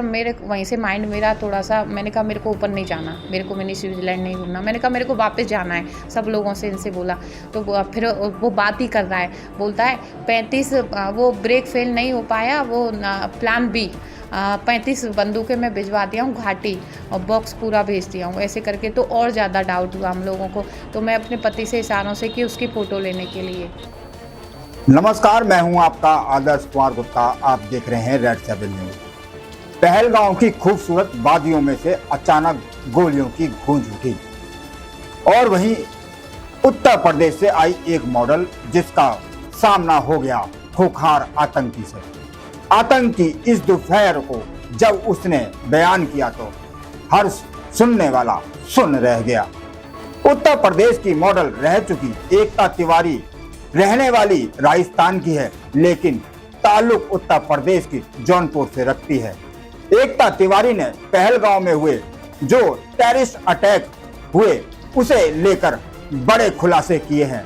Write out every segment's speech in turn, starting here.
मेरे वहीं से माइंड मेरा थोड़ा-सा, मैंने कहा मेरे को ऊपर नहीं जाना, मेरे को मिनी स्विट्ज़रलैंड नहीं घूमना। मैंने कहा मेरे को वापस जाना है, सब लोगों से इनसे बोला। तो फिर वो बात ही कर रहा है, बोलता है 35 वो ब्रेक फेल नहीं हो पाया, वो प्लान बी 35 बंदूकें मैं भिजवा दिया हूँ घाटी और बॉक्स पूरा भेज दिया हूँ। ऐसे करके तो और ज़्यादा डाउट हुआ हम लोगों को। तो मैं अपने पति से इशारों से कि उसकी फ़ोटो लेने के लिए। नमस्कार, मैं हूं आपका आदर्श कुमार गुप्ता। आप देख रहे हैं रेड 7 न्यूज। पहलगांव की खूबसूरत वादियों में से अचानक गोलियों की गूंज उठी और वहीं उत्तर प्रदेश से आई एक मॉडल जिसका सामना हो गया खूंखार आतंकी से। आतंकी इस दोपहर को जब उसने बयान किया तो हर सुनने वाला सुन रह गया। उत्तर प्रदेश की मॉडल रह चुकी एकता तिवारी रहने वाली राजस्थान की है, लेकिन ताल्लुक उत्तर प्रदेश की जौनपुर से रखती है। एकता तिवारी ने पहलगांव में हुए जो टेररिस्ट अटैक हुए उसे लेकर बड़े खुलासे किए हैं।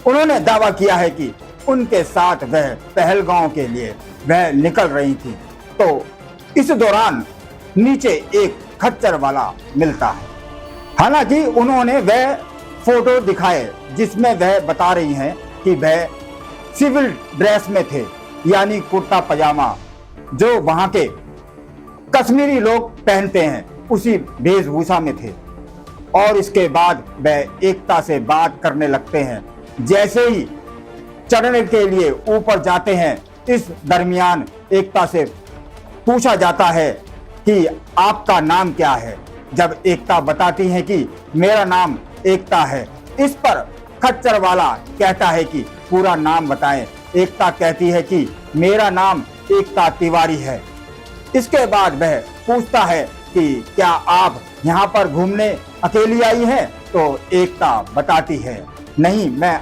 उन्होंने दावा किया है कि उनके साथ वह पहलगांव के लिए वह निकल रही थी, तो इस दौरान नीचे एक खच्चर वाला मिलता है। हालांकि उन्होंने वह फोटो दिखाए जिसमें वह बता रही हैं कि वह सिविल ड्रेस में थे, यानी कुर्ता पजामा जो वहां के कश्मीरी लोग पहनते हैं उसी वेशभूषा में थे। और इसके बाद वह एकता से बात करने लगते हैं। जैसे ही चढ़ने के लिए ऊपर जाते हैं, इस दरमियान एकता से पूछा जाता है कि आपका नाम क्या है। जब एकता बताती है कि मेरा नाम एकता है, इस पर खच्चर वाला कहता है कि पूरा नाम बताएं। एकता कहती है कि मेरा नाम एकता तिवारी है। इसके बाद वह पूछता है कि क्या आप यहाँ पर घूमने अकेली आई हैं? तो एकता बताती है नहीं, मैं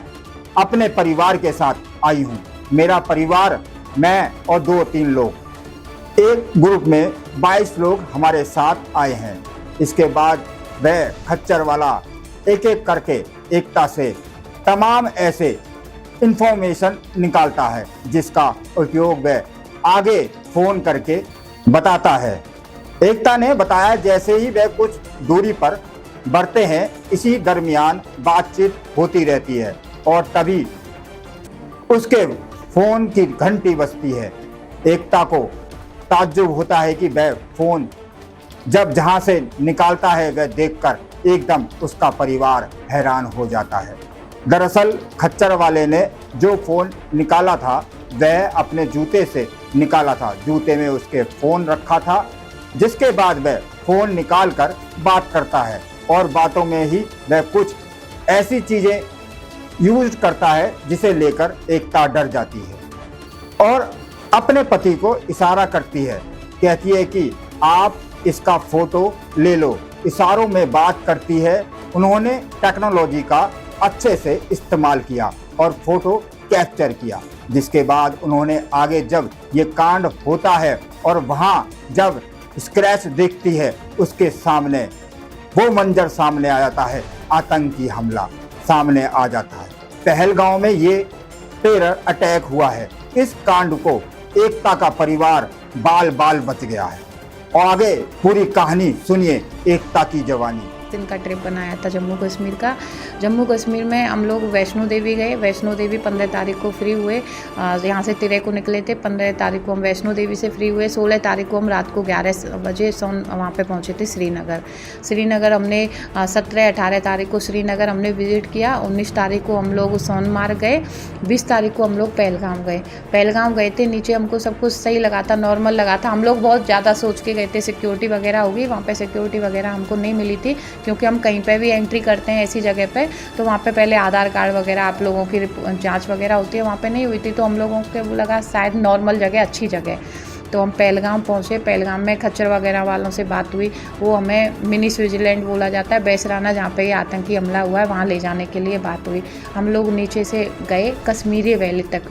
अपने परिवार के साथ आई हूँ। मेरा परिवार, मैं और 2-3 लोग, एक ग्रुप में 22 लोग हमारे साथ आए हैं। इसके बाद वह खच्चर वाला एक एक करके एकता से तमाम ऐसे इंफॉर्मेशन निकालता है जिसका उपयोग वह आगे फोन करके बताता है। एकता ने बताया जैसे ही वह कुछ दूरी पर बढ़ते हैं, इसी दरमियान बातचीत होती रहती है और तभी उसके फोन की घंटी बजती है। एकता को ताज्जुब होता है कि वह फोन जब जहां से निकालता है वह देखकर एकदम उसका परिवार हैरान हो जाता है। दरअसल खच्चर वाले ने जो फोन निकाला था वह अपने जूते से निकाला था। जूते में उसके फोन रखा था, जिसके बाद वह फोन निकालकर बात करता है और बातों में ही वह कुछ ऐसी चीजें यूज करता है जिसे लेकर एकता डर जाती है और अपने पति को इशारा करती है। कहती है कि आप इसका फोटो ले लो। इशारों में बात करती है। उन्होंने टेक्नोलॉजी का अच्छे से इस्तेमाल किया और फोटो कैप्चर किया, जिसके बाद उन्होंने आगे जब ये कांड होता है और वहाँ जब स्क्रैच देखती है, उसके सामने वो मंजर सामने आ जाता है। आतंकी हमला सामने आ जाता है। पहलगांव में ये टेरर अटैक हुआ है। इस कांड को एकता का परिवार बाल बाल बच गया है। और आगे पूरी कहानी सुनिए एकता की जवानी। दिन का ट्रिप बनाया था जम्मू कश्मीर का। जम्मू कश्मीर में हम लोग वैष्णो देवी गए। वैष्णो देवी 15 तारीख को फ्री हुए। यहाँ से 13 को निकले थे। 15 तारीख को हम वैष्णो देवी से फ्री हुए। 16 तारीख को हम रात को 11 बजे वहाँ पे पहुँचे थे श्रीनगर हमने 17-18 तारीख को श्रीनगर हमने विजिट किया। 19 तारीख को हम लोग सोनमार्ग गए। 20 तारीख को हम लोग पहलगाम गए थे। नीचे हमको सब कुछ सही लगा था, नॉर्मल लगा था। हम लोग बहुत ज़्यादा सोच के गए थे सिक्योरिटी वगैरह होगी। वहाँ पे सिक्योरिटी वगैरह हमको नहीं मिली थी, क्योंकि हम कहीं पे भी एंट्री करते हैं ऐसी जगह पे तो वहाँ पे पहले आधार कार्ड वगैरह आप लोगों की जांच वगैरह होती है, वहाँ पे नहीं हुई थी। तो हम लोगों को वो लगा शायद नॉर्मल जगह, अच्छी जगह। तो हम पहलगाम पहुँचे। पहलगाम में खच्चर वगैरह वालों से बात हुई। वो हमें मिनी स्विट्ज़रलैंड बोला जाता है, बैसराना, जहाँ पे ये आतंकी हमला हुआ है, वहाँ ले जाने के लिए बात हुई। हम लोग नीचे से गए कश्मीरी वैली तक।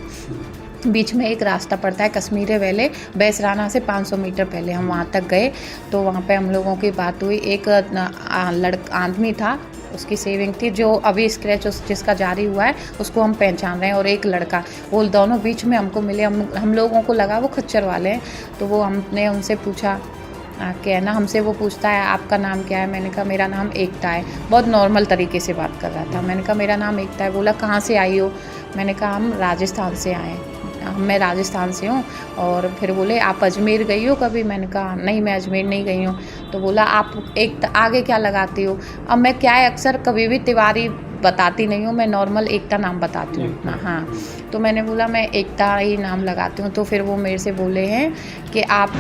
बीच में एक रास्ता पड़ता है कश्मीरी वैली, बैसराना से 500 मीटर पहले हम वहाँ तक गए। तो वहाँ पे हम लोगों की बात हुई। एक आदमी था, उसकी सेविंग थी, जो अभी स्क्रैच जिसका जारी हुआ है उसको हम पहचान रहे हैं, और एक लड़का, वो दोनों बीच में हमको मिले। हम लोगों को लगा वो खच्चर वाले हैं। तो वो हमने उनसे पूछा कि है ना, हमसे वो पूछता है आपका नाम क्या है। मैंने कहा मेरा नाम एकता है। बहुत नॉर्मल तरीके से बात कर रहा था। मैंने कहा मेरा नाम एकता है। बोला कहाँ से आई हो? मैंने कहा हम राजस्थान से आए हैं, मैं राजस्थान से हूँ। और फिर बोले आप अजमेर गई हो कभी? मैंने कहा नहीं, मैं अजमेर नहीं गई हूँ। तो बोला आप एक आगे क्या लगाती हो? अब मैं क्या है, अक्सर कभी भी तिवारी बताती नहीं हूँ, मैं नॉर्मल एकता नाम बताती हूँ। हाँ, तो मैंने बोला मैं एकता ही नाम लगाती हूँ। तो फिर वो मेरे से बोले हैं कि आप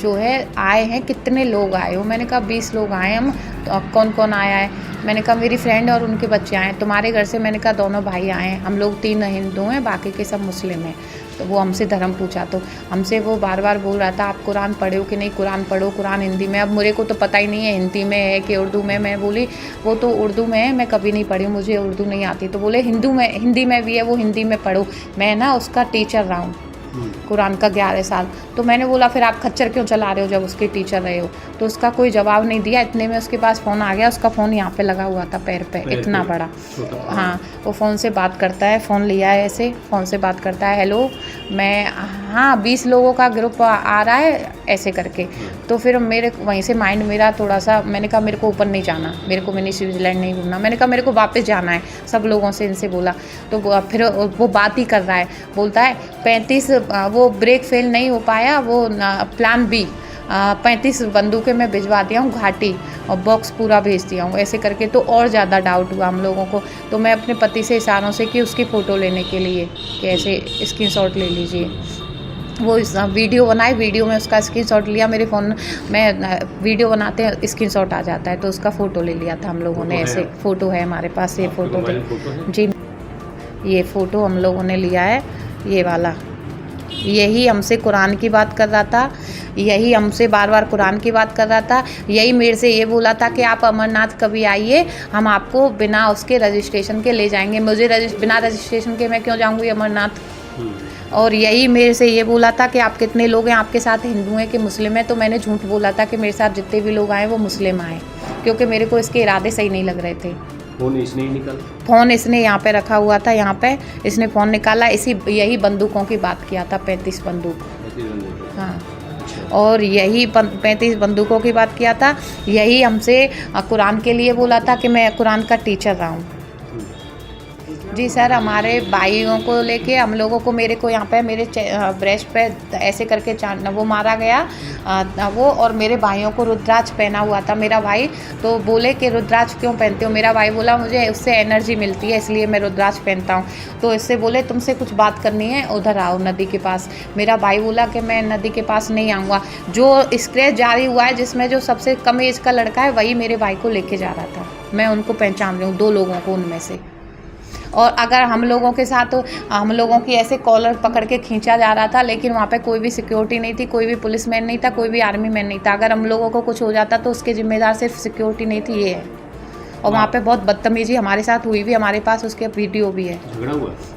जो है आए हैं, कितने लोग आए हो? मैंने कहा 20 लोग आए हम। तो कौन कौन आया है? मैंने कहा मेरी फ्रेंड और उनके बच्चे आए हैं। तुम्हारे घर से? मैंने कहा दोनों भाई आए हैं, हम लोग 3 हिंदू हैं, बाकी के सब मुस्लिम हैं। तो वो हमसे धर्म पूछा, तो हमसे वो बार बार बोल रहा था आप कुरान पढ़े हो कि नहीं? कुरान पढ़ो, कुरान हिंदी में। अब मेरे को तो पता ही नहीं है हिंदी में है कि उर्दू में। मैं बोली वो तो उर्दू में है, मैं कभी नहीं पढ़ी, मुझे उर्दू नहीं आती। तो बोले हिंदी में भी है, वो हिंदी में पढ़ो। मैं ना उसका टीचर रहा हूँ कुरान का 11 साल। तो मैंने बोला फिर आप खच्चर क्यों चला रहे हो जब उसके टीचर रहे हो? तो उसका कोई जवाब नहीं दिया। इतने में उसके पास फ़ोन आ गया। उसका फ़ोन यहाँ पे लगा हुआ था, पैर पे इतना बड़ा। हाँ, वो फ़ोन से बात करता है, फ़ोन लिया है ऐसे, फ़ोन से बात करता है, हेलो मैं, हाँ 20 लोगों का ग्रुप आ रहा है ऐसे करके। तो फिर मेरे वहीं से माइंड मेरा थोड़ा सा, मैंने कहा मेरे को ऊपर नहीं जाना, मेरे को मिनी स्विट्ज़रलैंड नहीं घूमना। मैंने कहा मेरे को वापस जाना है, सब लोगों से इनसे बोला। तो फिर वो बात ही कर रहा है, बोलता है 35 वो ब्रेक फेल नहीं हो पाया, वो प्लान बी 35 बंदूकें मैं भिजवा दिया हूँ घाटी, और बॉक्स पूरा भेज दिया हूँ ऐसे करके। तो और ज़्यादा डाउट हुआ हम लोगों को। तो मैं अपने पति से इशारों से कि उसकी फ़ोटो लेने के लिए कि ऐसे स्क्रीनशॉट ले लीजिए। वो वीडियो बनाए, वीडियो में उसका स्क्रीनशॉट लिया। मेरे फ़ोन में वीडियो बनाते हैं स्क्रीनशॉट आ जाता है, तो उसका फ़ोटो ले लिया था हम लोगों ने। ऐसे फ़ोटो है हमारे पास, ये फ़ोटो जी, ये फ़ोटो हम लोगों ने लिया है, ये वाला। यही हमसे कुरान की बात कर रहा था, यही हमसे बार बार कुरान की बात कर रहा था। यही मेरे से ये बोला था कि आप अमरनाथ कभी आइए, हम आपको बिना उसके रजिस्ट्रेशन के ले जाएंगे। मुझे बिना रजिस्ट्रेशन के मैं क्यों जाऊंगी अमरनाथ? और यही मेरे से ये बोला था कि आप कितने लोग हैं आपके साथ, हिंदू हैं कि मुस्लिम हैं? तो मैंने झूठ बोला था कि मेरे साथ जितने भी लोग आए वो मुस्लिम आए, क्योंकि मेरे को इसके इरादे सही नहीं लग रहे थे। फ़ोन इसने ही निकाला? फ़ोन इसने यहाँ पे रखा हुआ था, यहाँ पे इसने फ़ोन निकाला। यही बंदूकों की बात किया था, 35 बंदूक। हाँ, और यही 35 बंदूकों की बात किया था। यही हमसे कुरान के लिए बोला था कि मैं कुरान का टीचर रहा हूँ। जी सर, हमारे भाइयों को लेके हम लोगों को, मेरे को यहाँ पे मेरे ब्रेस्ट पे ऐसे करके वो मारा गया वो, और मेरे भाइयों को रुद्राक्ष पहना हुआ था मेरा भाई। तो बोले कि रुद्राक्ष क्यों पहनते हो? मेरा भाई बोला मुझे उससे एनर्जी मिलती है इसलिए मैं रुद्राक्ष पहनता हूँ। तो इससे बोले तुमसे कुछ बात करनी है, उधर आओ नदी के पास। मेरा भाई बोला कि मैं नदी के पास नहीं आऊँगा। जो स्क्रैच जारी हुआ है जिसमें जो सबसे कम एज का लड़का है वही मेरे भाई को लेके जा रहा था। मैं उनको पहचान रही हूँ, 2 लोगों को उनमें से। और अगर हम लोगों के साथ, हम लोगों की ऐसे कॉलर पकड़ के खींचा जा रहा था, लेकिन वहाँ पे कोई भी सिक्योरिटी नहीं थी, कोई भी पुलिस मैन नहीं था, कोई भी आर्मी मैन नहीं था। अगर हम लोगों को कुछ हो जाता तो उसके जिम्मेदार सिर्फ सिक्योरिटी नहीं थी, ये है। और वहाँ पे बहुत बदतमीजी हमारे साथ हुई भी, हमारे पास उसके वीडियो भी है।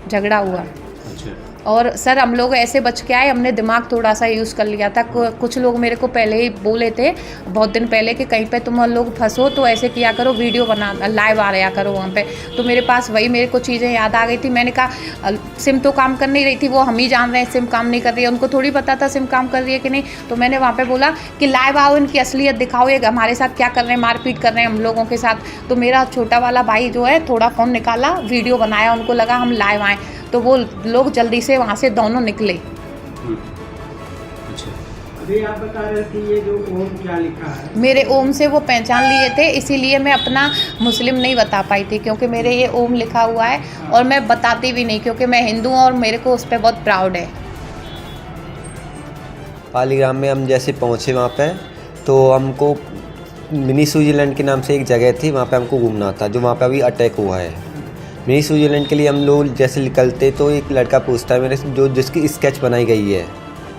झगड़ा हुआ। अच्छा। और सर हम लोग ऐसे बच के आए, हमने दिमाग थोड़ा सा यूज़ कर लिया था। कुछ लोग मेरे को पहले ही बोले थे, बहुत दिन पहले, कि कहीं पे तुम लोग फंसो तो ऐसे किया करो, वीडियो बना लाइव आ रहा करो वहाँ पे। तो मेरे पास वही मेरे को चीज़ें याद आ गई थी। मैंने कहा सिम तो काम कर नहीं रही थी, वो हम ही जान रहे हैं सिम काम नहीं कर रही है, उनको थोड़ी पता था सिम काम कर रही है कि नहीं। तो मैंने वहाँ पर बोला कि लाइव आओ, इनकी असलियत दिखाओ, ये हमारे साथ क्या कर रहे हैं, मारपीट कर रहे हैं हम लोगों के साथ। तो मेरा छोटा वाला भाई जो है थोड़ा फ़ोन निकाला, वीडियो बनाया, उनको लगा हम लाइव आएँ। तो वो लोग जल्दी से वहाँ से दोनों निकले। अच्छा। अभी आप बता रहे थे ये जो ओम क्या लिखा है? मेरे ओम से वो पहचान लिए थे, इसीलिए मैं अपना मुस्लिम नहीं बता पाई थी, क्योंकि मेरे ये ओम लिखा हुआ है। और मैं बताती भी नहीं, क्योंकि मैं हिंदू हूँ और मेरे को उस पर बहुत प्राउड है। पालीग्राम में हम जैसे पहुँचे वहाँ पे, तो हमको मिनी स्विट्ज़रलैंड के नाम से एक जगह थी, वहाँ पे हमको घूमना था, जो वहाँ पे अभी अटैक हुआ है। मिनी स्विट्ज़रलैंड के लिए हम लोग जैसे निकलते तो एक लड़का पूछता है मेरे से, जिसकी स्केच बनाई गई है,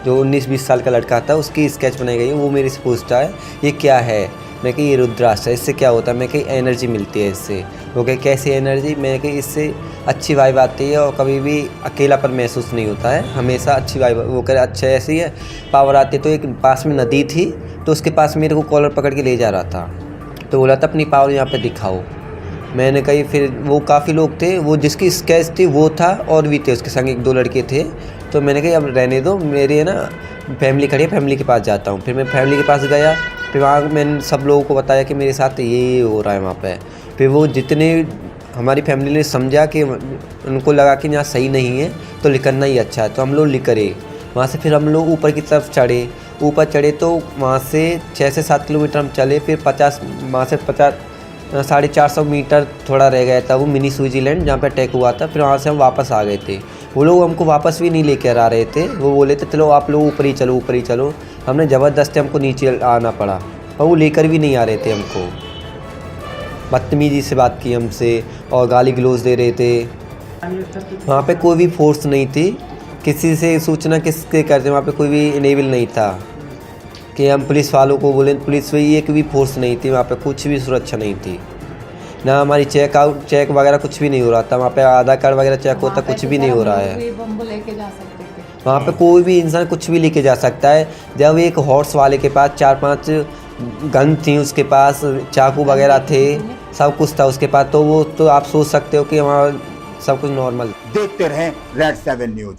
जो 19-20 साल का लड़का था, उसकी स्केच बनाई गई है। वो मेरे से पूछता है ये क्या है? मैं कही ये रुद्राक्ष है, इससे क्या होता है? मैं कही एनर्जी मिलती है इससे। वो कहे कैसी एनर्जी? मैं कही इससे अच्छी वाइब आती है और कभी भी अकेलापन महसूस नहीं होता है, हमेशा अच्छी वाइब। वो कहे अच्छा ऐसी है, पावर आती है। तो एक पास में नदी थी, तो उसके पास मेरे को कॉलर पकड़ के ले जा रहा था। तो बोला था अपनी पावर यहाँ पर दिखाओ। मैंने कही, फिर वो काफ़ी लोग थे, वो जिसकी स्केच थी वो था और भी थे उसके संग 1-2 लड़के थे। तो मैंने कही अब रहने दो, मेरी है ना फैमिली खड़ी है, फैमिली के पास जाता हूँ। फिर मैं फैमिली के पास गया, फिर वहाँ मैंने सब लोगों को बताया कि मेरे साथ ये हो रहा है वहाँ पे। फिर वो जितने हमारी फैमिली ने समझा कि उनको लगा कि यहाँ सही नहीं है तो निकलना ही अच्छा है, तो हम लोग निकले वहाँ से। फिर हम लोग ऊपर की तरफ चढ़े, ऊपर चढ़े तो वहाँ से 6 से 7 किलोमीटर हम चले। फिर 50 वहाँ से 450 मीटर थोड़ा रह गया था वो मिनी स्विट्ज़रलैंड जहाँ पे अटैक हुआ था। फिर वहाँ से हम वापस आ गए थे। वो लोग हमको वापस भी नहीं लेकर आ रहे थे, वो बोले थे चलो आप लोग ऊपर ही चलो, ऊपर ही चलो। हमने ज़बरदस्ती हमको नीचे आना पड़ा और वो लेकर भी नहीं आ रहे थे हमको। बदतमीजी से बात की हमसे और गाली गलौज दे रहे थे। वहाँ पे कोई भी फोर्स नहीं थी, किसी से सूचना किसके करते, वहाँ पे कोई भी इनेबल नहीं था कि हम पुलिस वालों को बोलें। पुलिस में एक भी फोर्स नहीं थी, वहाँ पे कुछ भी सुरक्षा नहीं थी, ना हमारी चेक वगैरह कुछ भी नहीं हो रहा था। वहाँ पे आधार कार्ड वगैरह चेक होता, कुछ भी नहीं हो रहा है। वहाँ पे कोई भी इंसान कुछ भी लेके जा सकता है। जब एक हॉर्स वाले के पास 4-5 गन थी, उसके पास चाकू वगैरह थे, सब कुछ था उसके पास, तो वो तो आप सोच सकते हो कि वहाँ सब कुछ नॉर्मल। देखते रहें रेड 7 न्यूज।